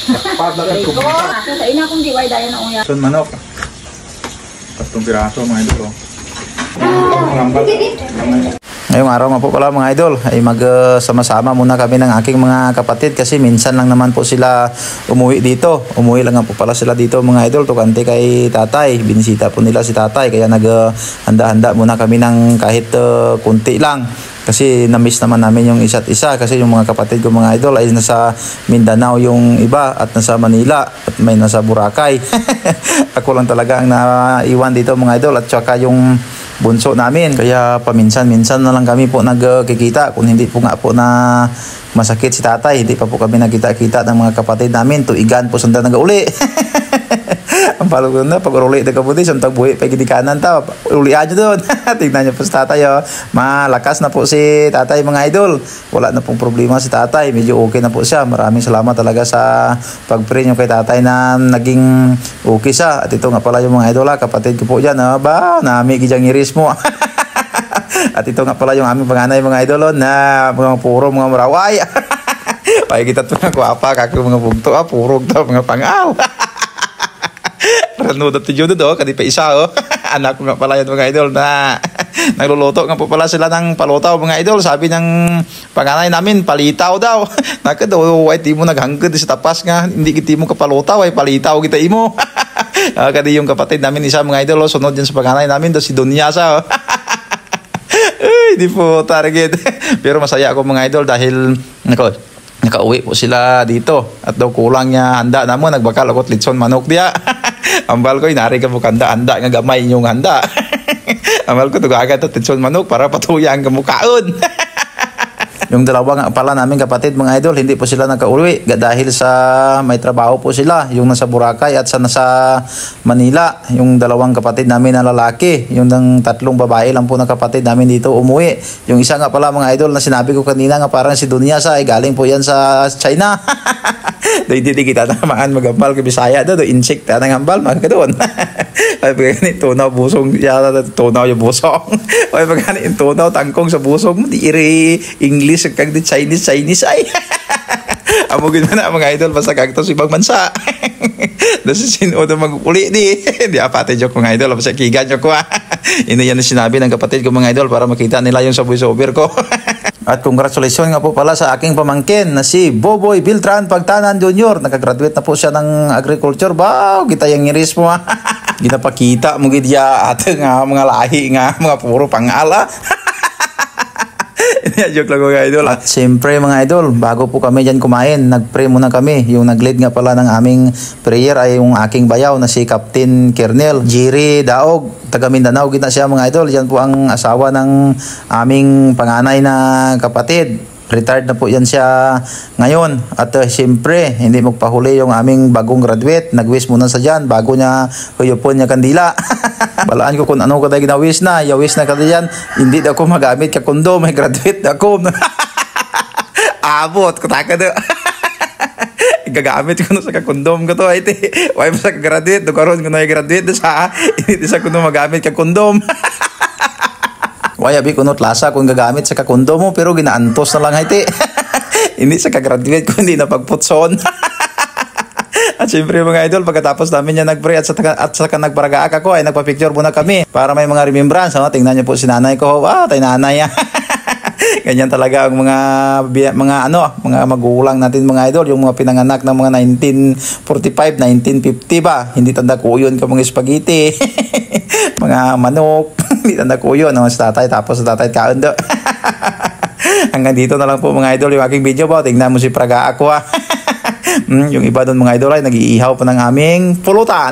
Sa ina kong diway dahil na uya. Son manok. Tatlong piraso mga idol. Ngayong araw nga po pala mga idol ay magsama-sama muna kami ng aking mga kapatid kasi minsan lang naman po sila umuwi dito. Umuwi lang nga po pala sila dito mga idol tukante kay tatay. Binisita po nila si tatay kaya naghanda-handa muna kami ng kahit kunti lang. Kasi na-miss naman namin yung isa't isa kasi yung mga kapatid ko mga idol ay nasa Mindanao yung iba at nasa Manila at may nasa Boracay. Ako lang talaga ang naiwan dito mga idol at saka yung bunso namin. Kaya paminsan-minsan na lang kami po nagkikita kung hindi po nga po na masakit si tatay. Hindi pa po kami nagkita-kita ng mga kapatid namin. Tuigan po sanda nag-uli. Ang palo ko na, pag uli na kabuti, suntag buhi, pag kanan tao, uli aja doon. Tignan niyo po si tatay, oh. Malakas na po si tatay mga idol. Wala na pong problema si tatay, medyo okay na po siya. Maraming salamat talaga sa pag-pray niyo kay tatay na naging okay siya. At ito nga pala yung mga idol, kapatid ko po dyan, ba, nami gidyang iris mo. At ito nga pala yung aming panganay mga idol, na mga puro mga maraway. Pag kita ito nga kuwapa, kakong mga bugto, purog daw, mga pangaw. Ranudat to Judo do, kadi pa isa oh. Anak ko nga pala yan mga idol na nagluluto nga po pala sila ng palutaw mga idol. Sabi ng panganay namin, palitaw daw. Naka daw, ay di mo naghangkod sa tapas nga, hindi kita mo kapalutaw, ay palitaw kita imo. Kadi yung kapatid namin isa mga idol, sunod yan sa panganay namin, do si Dunyasa oh. Ay, di po target. Pero masaya ako mga idol dahil nakauwi po sila dito at daw kulang niya handa na mo, nagbakal ako litson manok diya. Ambal ko, inari ka mo kanda, handa nga gamay yung handa. Ambal ko, tugagat at litson manok para patuyan ka mo kaon. Yung dalawa nga pala namin kapatid mga idol, hindi po sila nakauwi dahil sa may trabaho po sila, yung nasa Boracay at sa nasa Manila. Yung dalawang kapatid namin na lalaki, yung tatlong babae lang po na kapatid namin dito umuwi. Yung isa nga pala mga idol na sinabi ko kanina nga parang si Dunyasa ay galing po yan sa China. Hindi kita tamaan magambal kay Bisaya do insect ta nang ambal mag doon. Ay pagani tunaw busong ya tunaw yung busong. Ay pagani tunaw tangkong sa busong di iri English kag di Chinese ay. Amo gid na mga idol basta kagto sa ibang bansa. Dasi sinodo maguli di. Di apate joke mga idol basta kigan joke ko. Ino yan sinabi ng kapatid ko mga idol para makita nila yung saboy-sober ko. At congratulations nga po pala sa aking pamangkin na si Boboy Beltran Pagtanan Jr. Nakagraduate na po siya ng agriculture. Wow, kita yung iris mo ha. Ginapakita mo gidya at nga mga lahi nga mga puro pangala. Joke lang mga idol. At siyempre mga idol, bago po kami dyan kumain, nag-pray muna kami. Yung nag-lead nga pala ng aming prayer ay yung aking bayaw na si Captain Kernel Jerry Daog, taga Mindanao gina siya mga idol. Yan po ang asawa ng aming panganay na kapatid. Retired na po yan siya ngayon. At siyempre, hindi magpahuli yung aming bagong graduate. Nag-wish muna sa dyan bago niya huyupon niya kandila. Balaan ko kung ano ko tayo gina-wish na. Ya-wish na ka dyan. Hindi ako magamit ka kondom. May graduate na ako. Abot. Kutaka do. Gagamit ko na sa kakondom ko to. Why pa sa graduate? Dukaroon ko na yung graduate. Hindi sa kuno magamit ka kondom. Waya bi kunot lasa kung gagamit sa kakondom mo pero ginaantos na lang hiti. Hindi sa kagraduate ko hindi na pagputson. At siyempre mga idol, pagkatapos namin niya nag-pray at saka nagparagaak ako ay nagpa-picture muna kami para may mga remembrance. Tingnan niyo po si nanay ko. Tay nanay. Ganyan talaga ang mga magulang natin mga idol, yung mga pinanganak ng mga 1945, 1950 ba. Hindi tanda ko yun ka mga spaghetti. Mga manok. Hindi tanda ko yun. Sa tatay, tapos sa tatay kaon do. Hanggang dito na lang po mga idol yung aking video ba. Tingnan mo si Praga ako ha. Yung iba doon mga idol ay nag-iihaw pa ng aming pulutan.